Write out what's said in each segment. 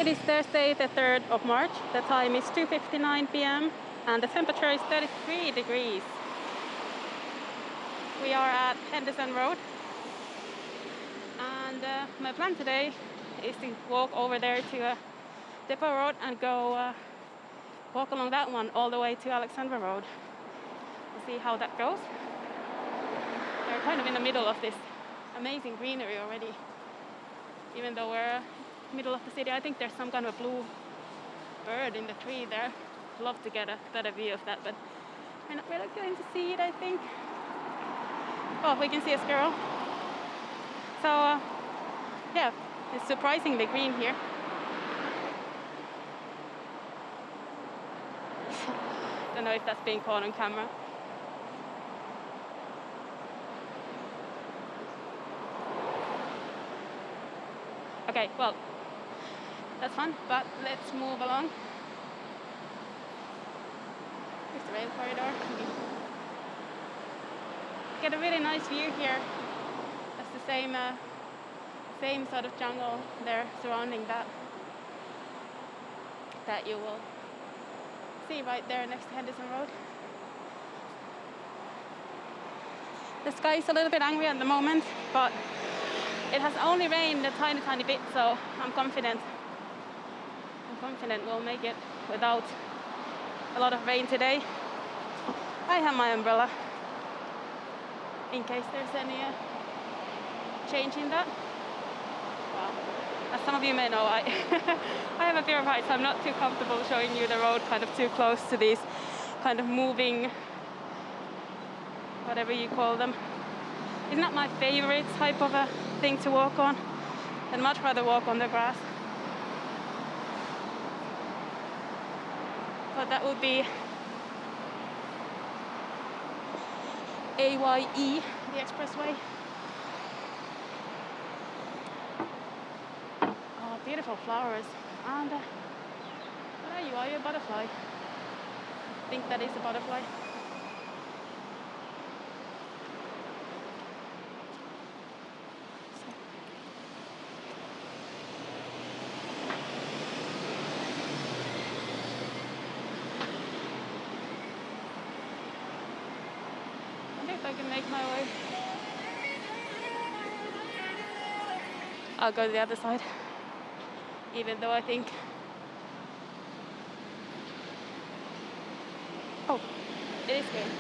It is Thursday, the 3rd of March. The time is 2:59 p.m. and the temperature is 33 degrees. We are at Henderson Road, and my plan today is to walk over there to Depot Road and go walk along that one all the way to Alexandra Road. We'll see how that goes. We're kind of in the middle of this amazing greenery already, even though we're middle of the city. I think there's some kind of a blue bird in the tree there. I'd love to get a better view of that, but we're not really going to see it, I think. Oh, we can see a squirrel. So yeah, it's surprisingly green here. Don't know if that's being caught on camera. Okay, well, that's fun, but let's move along. Here's the rail corridor. Get a really nice view here. That's the same sort of jungle there surrounding that you will see right there next to Henderson Road. The sky is a little bit angry at the moment, but it has only rained a tiny bit, so I'm confident we'll make it without a lot of rain today. I have my umbrella in case there's any change in that. Well, as some of you may know, I I have a fear of heights, so I'm not too comfortable showing you the road kind of too close to these kind of moving, whatever you call them. It's not my favorite type of a thing to walk on. I'd much rather walk on the grass. But that would be AYE, the expressway. Oh, beautiful flowers. And what are you? Are you a butterfly? I think that is a butterfly. I can make my way. I'll go to the other side, even though I think... Oh, it is green.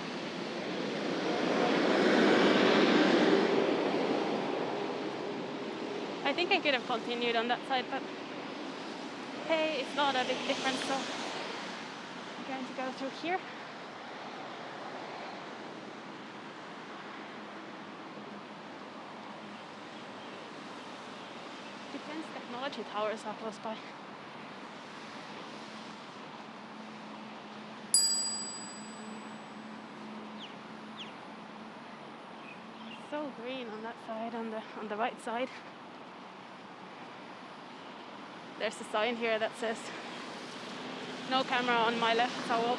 I think I could have continued on that side, but hey, it's not a big difference, so I'm going to go through here. Defense technology towers are close by. So green on that side, on the right side. There's a sign here that says no camera on my left, so we'll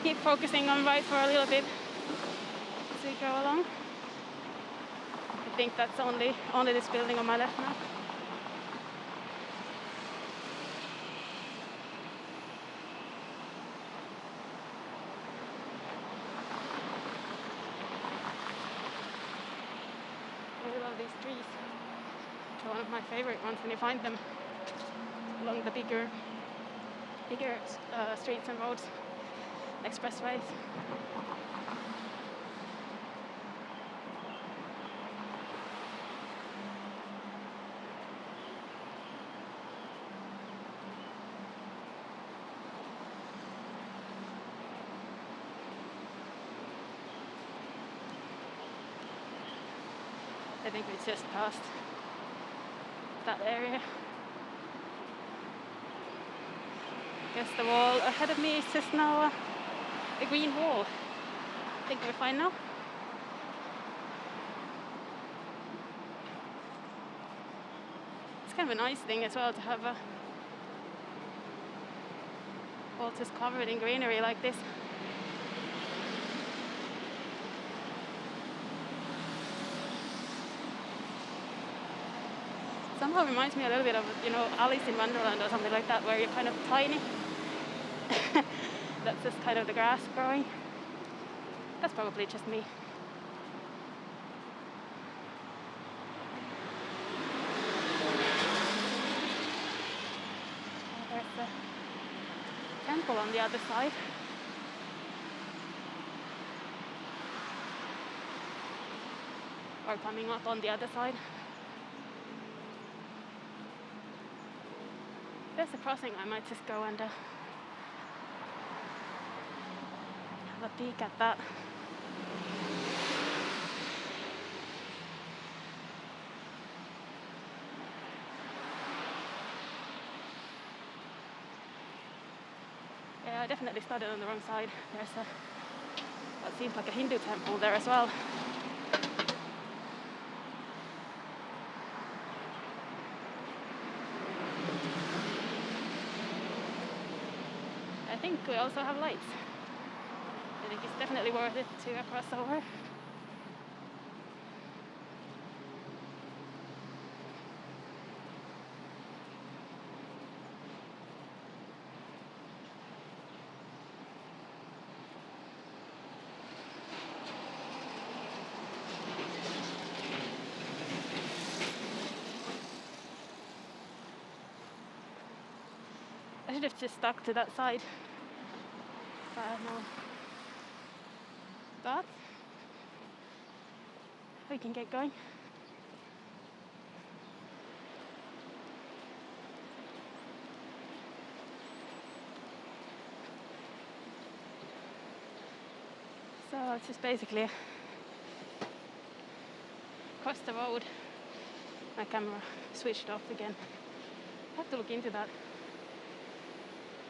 keep focusing on right for a little bit as we go along. I think that's only this building on my left now. I love these trees. They're one of my favorite ones when you find them along the bigger streets and roads, expressways. I think we just passed that area. I guess the wall ahead of me is just now a green wall. I think we're fine now. It's kind of a nice thing as well to have all just covered in greenery like this. somehow reminds me a little bit of, you know, Alice in Wonderland or something like that, where you're kind of tiny. That's just kind of the grass growing. That's probably just me. There's the temple on the other side. Or coming up on the other side. There's a crossing. I might just go and have a peek at that. Yeah, I definitely started on the wrong side. There's what seems like a Hindu temple there as well. I think we also have lights. I think it's definitely worth it to cross over. I should have just stuck to that side. No. But we can get going. So it's just basically across the road. My camera switched off again. I have to look into that.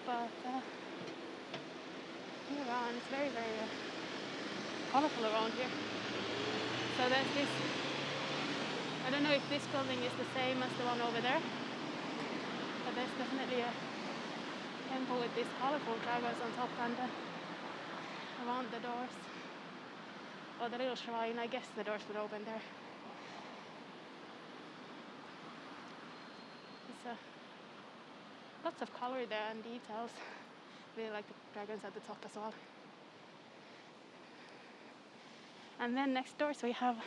But here around, it's very, very colorful around here. So there's this, I don't know if this building is the same as the one over there, but there's definitely a temple with these colorful dragons on top and around the doors. Or the little shrine, I guess the doors would open there. It's lots of color there and details. Really like the dragons at the top as well. And then next door, so we have,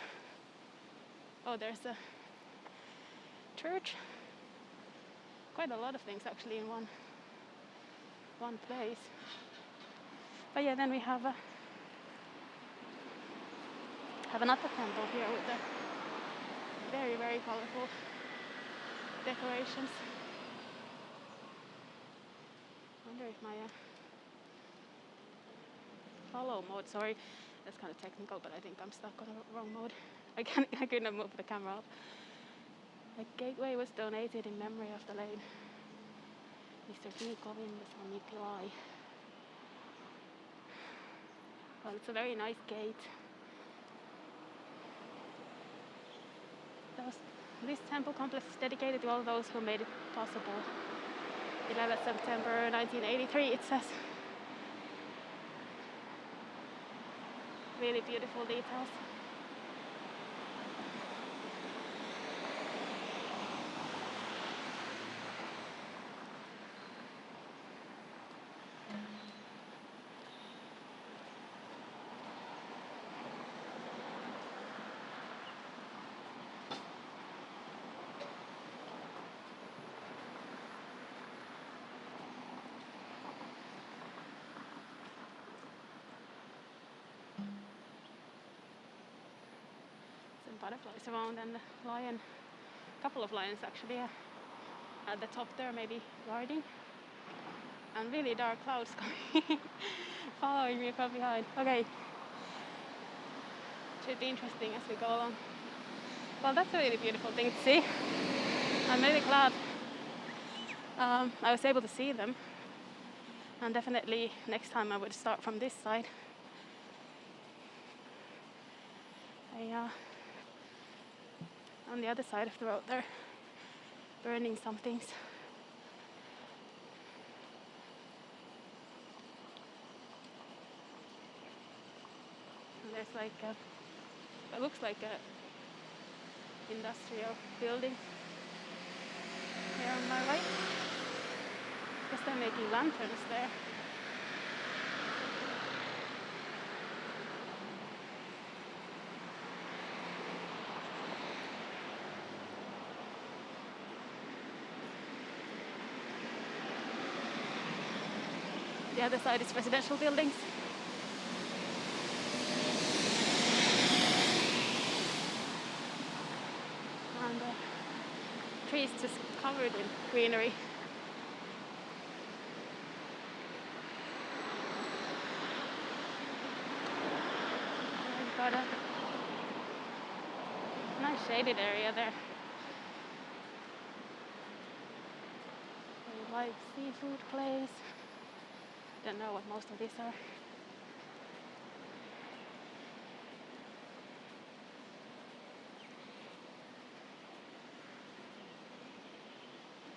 there's a church. Quite a lot of things actually in one place. But yeah, then we have another temple here with the very, very colorful decorations. I wonder if my follow mode, sorry, that's kind of technical, but I think I'm stuck on the wrong mode. I couldn't move the camera up. The gateway was donated in memory of the late Mr. Sri Govindaswamy Pillai. Well, it's a very nice gate. This temple complex is dedicated to all those who made it possible. 11th September 1983, it says. Really beautiful details. Butterflies around and a lion, a couple of lions actually at the top there, maybe guarding, and really dark clouds coming following me from behind. Okay, should be interesting as we go along. Well, that's a really beautiful thing to see. I'm really glad I was able to see them, and definitely next time I would start from this side. On the other side of the road there, burning some things. And there's like it looks like a industrial building here on my right. Guess they're making lanterns there. The other side is residential buildings. And trees just covered with greenery. And we've got a nice shaded area there. A live seafood place. Don't know what most of these are.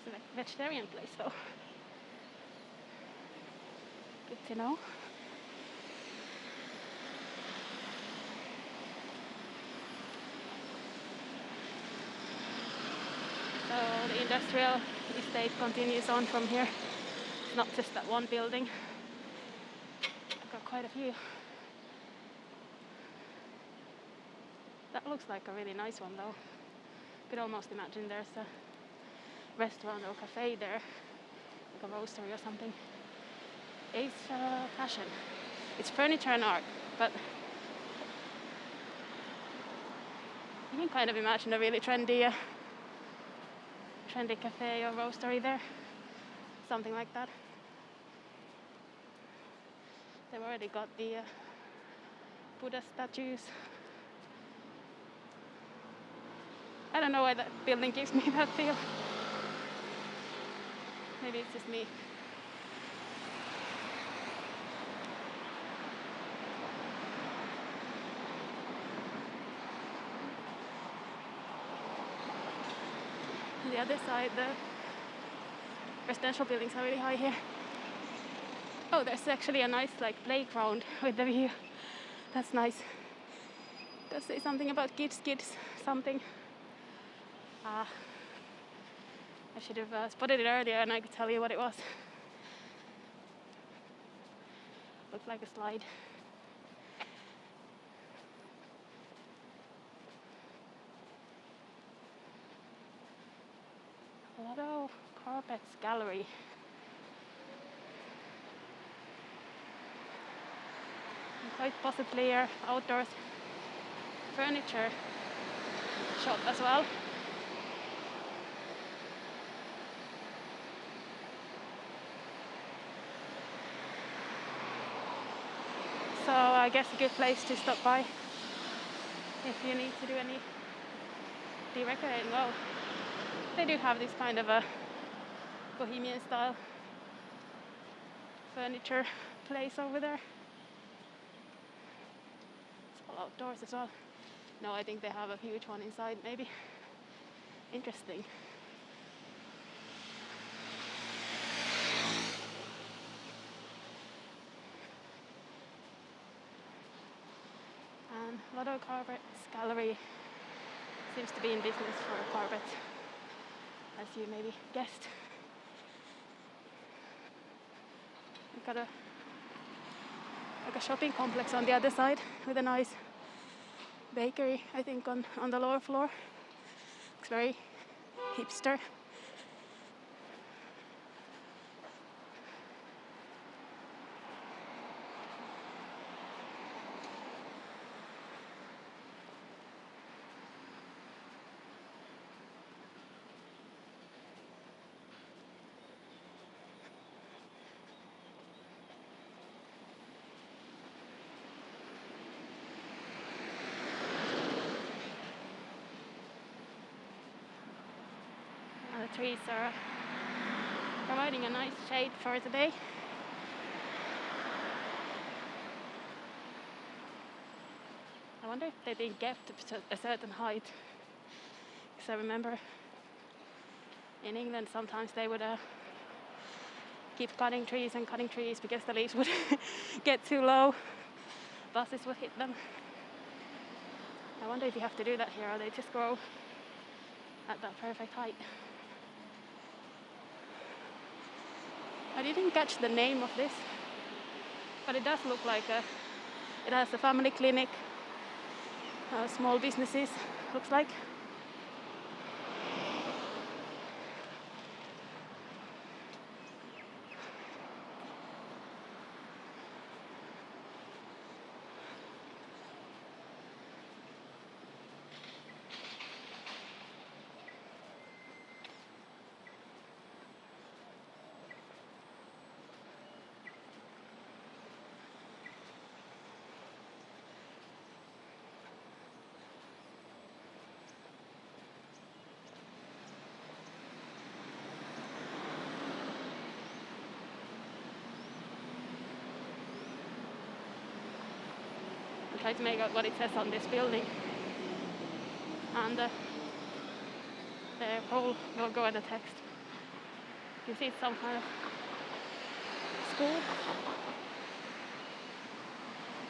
It's a vegetarian place though. Good to know. So the industrial estate continues on from here. It's not just that one building. I've got quite a few. That looks like a really nice one though. Could almost imagine there's a restaurant or cafe there, like a roastery or something. It's fashion. It's furniture and art, but you can kind of imagine a really trendy cafe or roastery there. Something like that. They've already got the Buddha statues. I don't know why that building gives me that feel. Maybe it's just me. On the other side, the residential buildings are really high here. Oh, there's actually a nice playground with the view. That's nice. Does say something about kids, something. I should have spotted it earlier and I could tell you what it was. Looked like a slide. Lotto Carpets Gallery. And quite possibly an outdoors furniture shop as well. So I guess a good place to stop by if you need to do any decorating. Well, they do have this kind of a bohemian style furniture place over there. It's all outdoors as well. No, I think they have a huge one inside maybe. Interesting. And Lotto Carpets Gallery seems to be in business for carpets, as you maybe guessed. We've got a shopping complex on the other side with a nice bakery, I think, on the lower floor. Looks very hipster. The trees are providing a nice shade for today. I wonder if they've been kept to a certain height. Because I remember in England sometimes they would keep cutting trees because the leaves would get too low. Buses would hit them. I wonder if you have to do that here or they just grow at that perfect height. I didn't catch the name of this, but it does look like it has a family clinic, small businesses, looks like. Try to make out what it says on this building, and the whole logo and the text. You see it's some kind of school,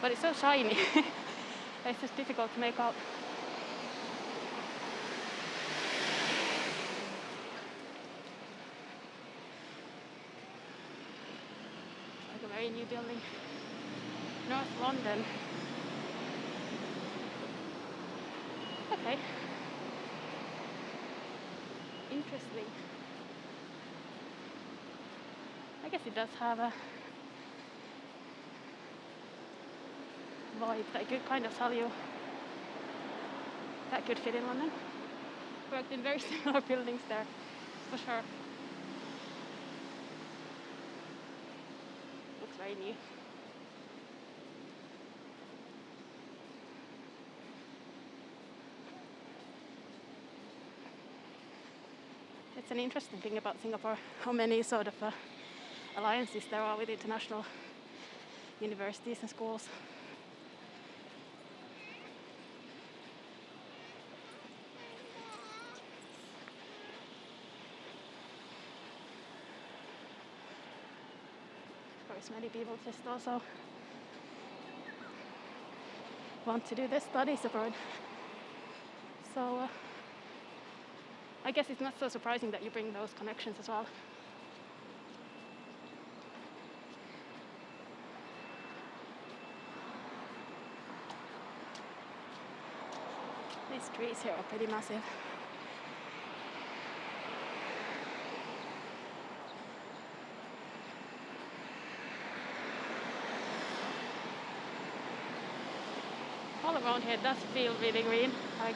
but it's so shiny. It's just difficult to make out. Like a very new building. North London. Okay. Interesting. I guess it does have a vibe that could kind of tell you that could fit in London. Worked in very similar buildings there, for sure. Looks very new. It's an interesting thing about Singapore, how many sort of alliances there are with international universities and schools. Of course, many people just also want to do their studies abroad. So I guess it's not so surprising that you bring those connections as well. These trees here are pretty massive. All around here does feel really green, like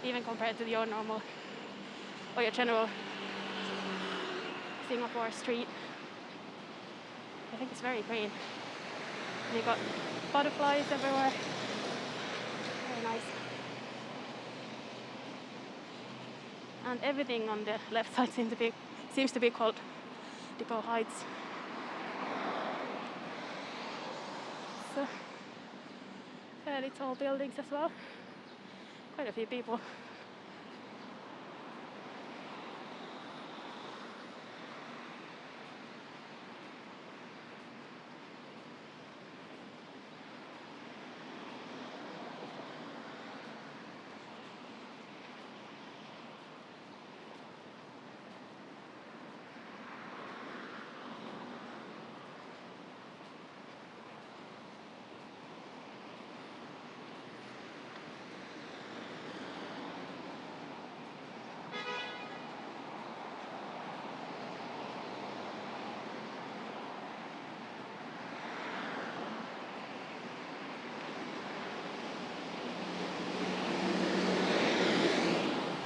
even compared to your normal or your general Singapore street. I think it's very green. You got butterflies everywhere. Very nice. And everything on the left side seems to be called Depot Heights. So fairly tall buildings as well. Quite a few people.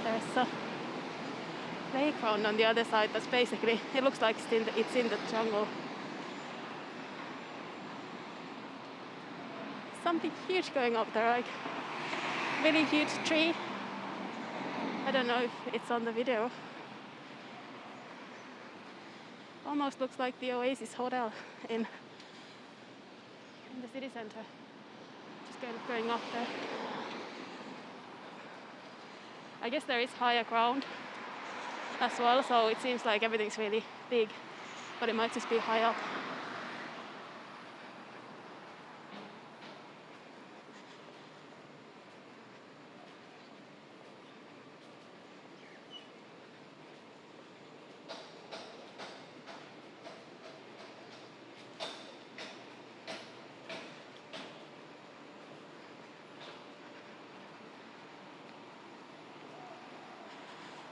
There's a playground on the other side that's basically, it looks like it's in the jungle. Something huge going up there, like really huge tree. I don't know if it's on the video. Almost looks like the Oasis Hotel in the city center. Just kind of going up there. I guess there is higher ground as well, so it seems like everything's really big, but it might just be high up.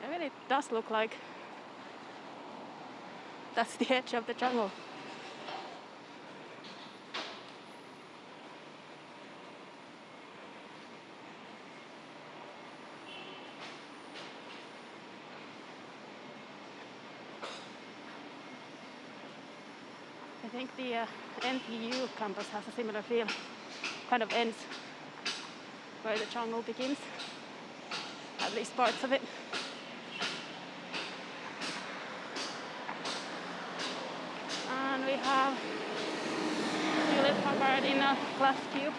I mean, it does look like that's the edge of the jungle. I think the NTU campus has a similar feel. Kind of ends where the jungle begins, at least parts of it. And we have Hewlett Packard in a glass cube.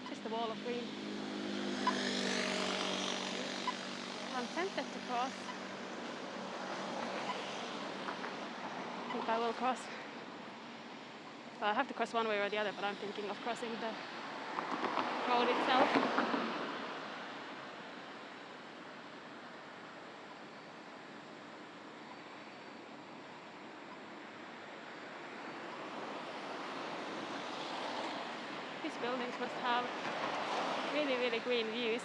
Just a wall of green. I'm tempted to cross. I think I will cross. Well, I have to cross one way or the other, but I'm thinking of crossing the road itself. These buildings must have really, really green views.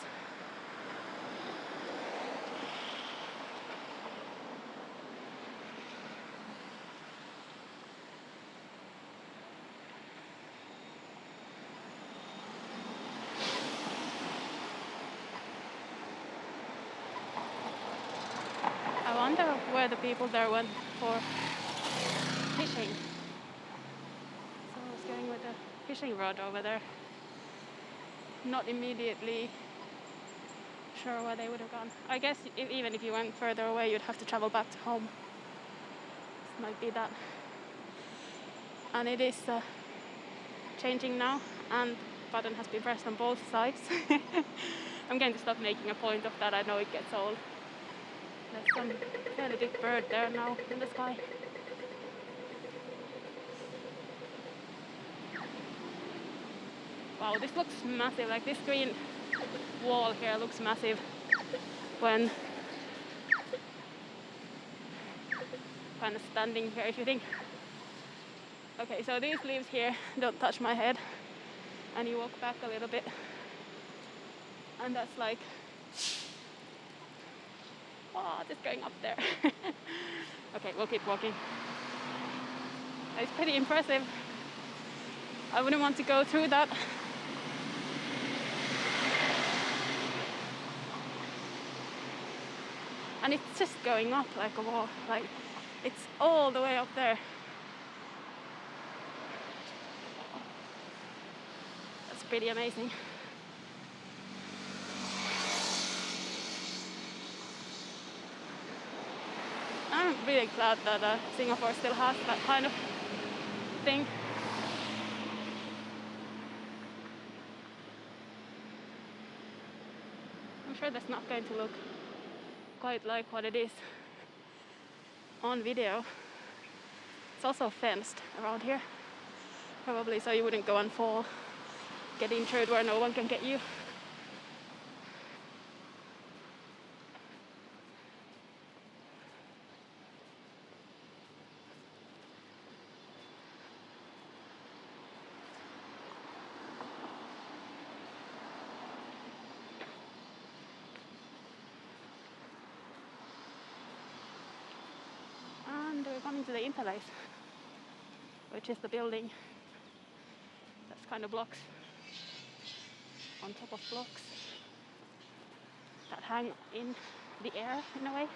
I wonder where the people there went for fishing. So I was going with a fishing rod over there. Not immediately sure where they would have gone. I guess even if you went further away, you'd have to travel back to home. This might be that. And it is changing now, and the button has been pressed on both sides. I'm going to stop making a point of that. I know it gets old. There's some fairly big bird there now in the sky. Wow, this looks massive. Like this green wall here looks massive when kind of standing here. If you think, okay, so these leaves here don't touch my head, and you walk back a little bit, and that's like, oh, just going up there. Okay, we'll keep walking. It's pretty impressive. I wouldn't want to go through that. And it's just going up like a wall. Like, it's all the way up there. That's pretty amazing. I'm really glad that Singapore still has that kind of thing. I'm sure that's not going to look quite like what it is on video. It's also fenced around here, probably so you wouldn't go and fall, get injured where no one can get you. And we're coming to the Interlace, which is the building that's kind of blocks on top of blocks that hang in the air in a way.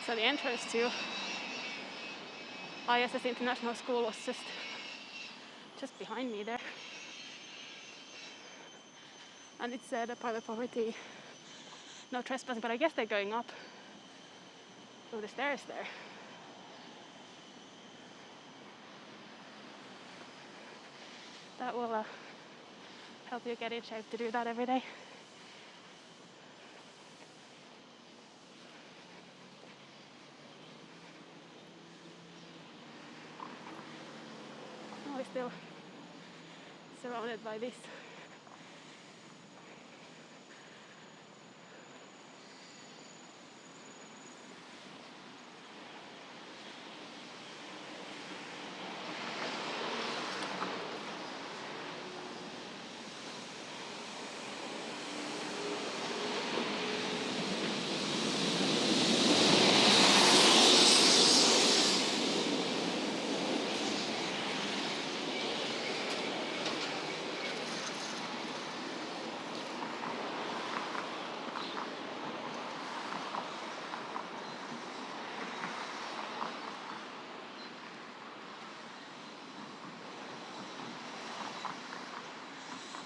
So the entrance to ISS International School was just behind me there. And it said private property, no trespassing, but I guess they're going up through the stairs there. That will help you get in shape to do that every day. Oh, we're still surrounded by this.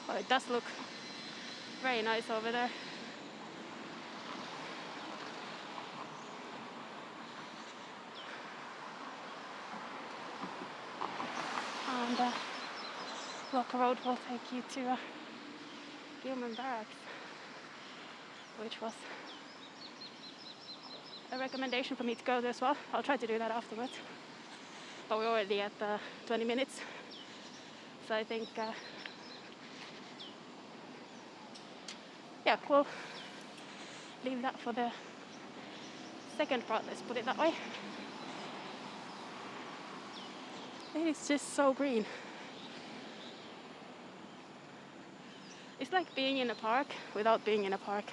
Well, it does look very nice over there. And Ruthra Road will take you to Gilman Barracks, which was a recommendation for me to go there as well. I'll try to do that afterwards. But we're already at 20 minutes. So I think yeah, we'll leave that for the second part, let's put it that way. It's just so green. It's like being in a park without being in a park.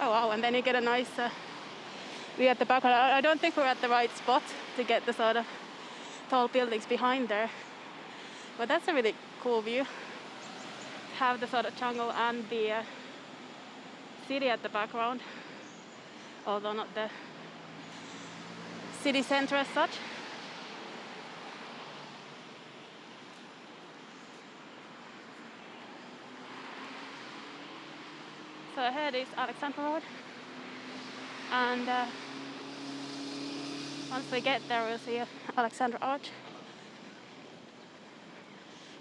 Oh wow, and then you get a nice view at the background. I don't think we're at the right spot to get the sort of tall buildings behind there. But that's a really cool view. Have the sort of jungle and the city at the background, although not the city center as such. So ahead is Alexandra Road, and once we get there we'll see Alexandra Arch,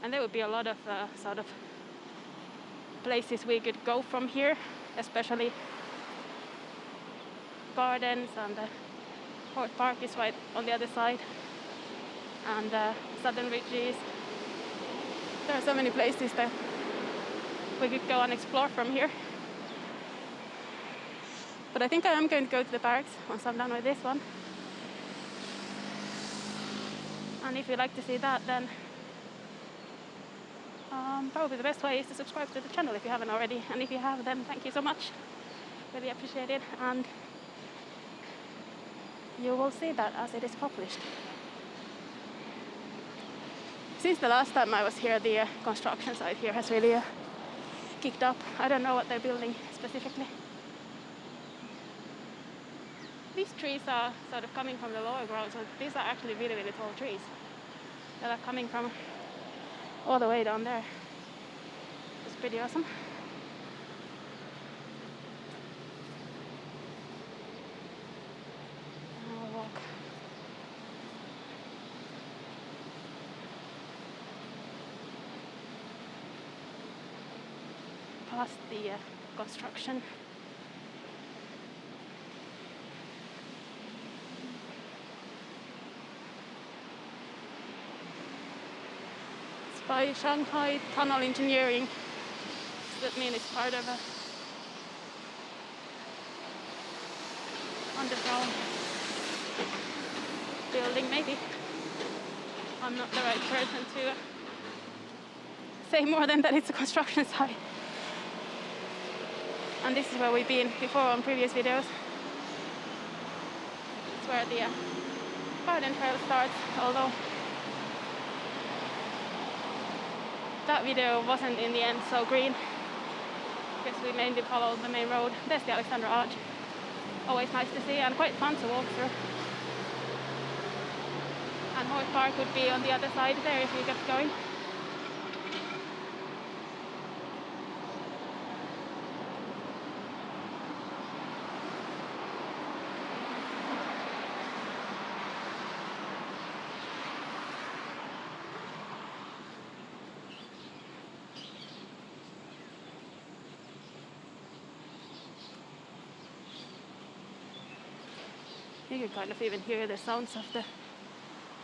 and there would be a lot of sort of places we could go from here, especially gardens, and Fort Park is right on the other side, and Southern Ridges. There are so many places that we could go and explore from here. But I think I am going to go to the barracks once I'm done with this one. And if you'd like to see that, then probably the best way is to subscribe to the channel if you haven't already. And if you have, then thank you so much. Really appreciate it. And you will see that as it is published. Since the last time I was here, the construction site here has really kicked up. I don't know what they're building specifically. These trees are sort of coming from the lower ground, so these are actually really, really tall trees that are coming from all the way down there. It's pretty awesome. I'll walk past the construction. By Shanghai Tunnel Engineering. Does that mean it's part of a underground building? Maybe. I'm not the right person to say more than that it's a construction site. And this is where we've been before on previous videos. It's where the garden trail starts, although that video wasn't in the end so green because we mainly followed the main road. There's the Alexandra Arch. Always nice to see and quite fun to walk through. And Horse Park would be on the other side there if you kept going. You can kind of even hear the sounds of the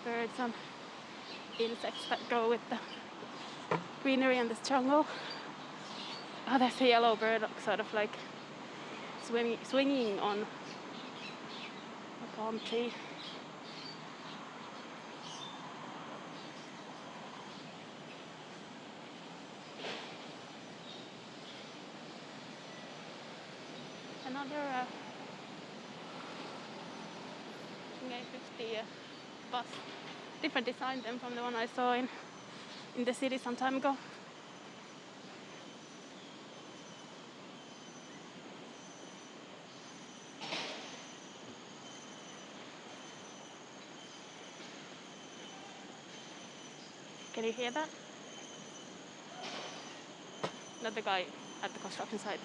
birds and insects that go with the greenery in this jungle. Oh, there's a yellow bird sort of like swinging on a palm tree. Another A50 bus, different design than from the one I saw in the city some time ago. Can you hear that? Not the guy at the construction site,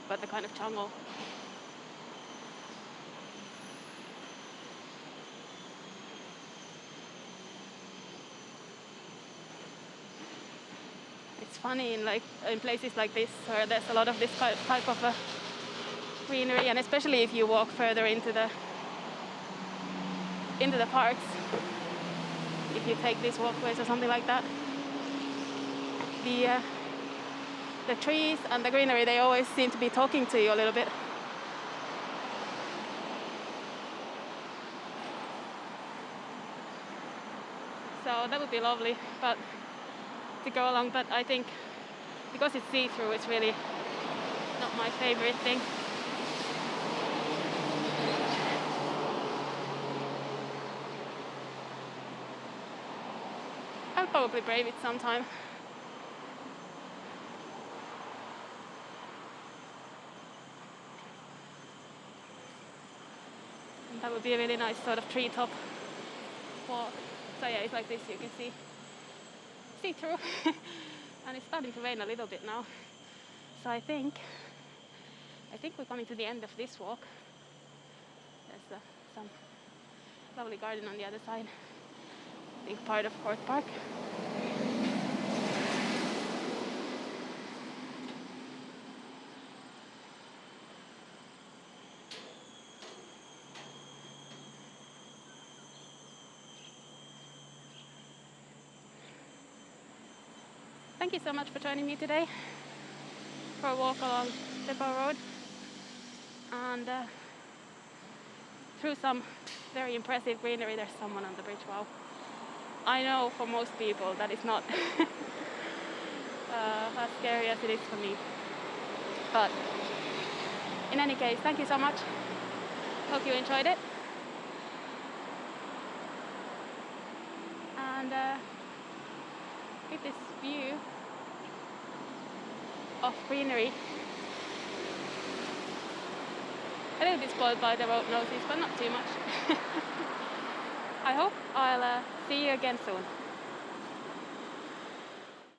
but the kind of jungle. It's funny in places like this where there's a lot of this type of greenery, and especially if you walk further into the parks, if you take these walkways or something like that, the trees and the greenery, they always seem to be talking to you a little bit. So that would be lovely, but to go along, but I think because it's see-through, it's really not my favorite thing. I'll probably brave it sometime. And that would be a really nice sort of treetop walk. So yeah, it's like this, you can see through. And it's starting to rain a little bit now. So I think we're coming to the end of this walk. There's some lovely garden on the other side. I think part of Horse Park. Thank you so much for joining me today for a walk along Depot Road and through some very impressive greenery. There's someone on the bridge. Wow. I know for most people that is not as scary as it is for me. But in any case, thank you so much. Hope you enjoyed it. And with this view of greenery, a little bit spoiled by the road notice, but not too much. I hope I'll see you again soon.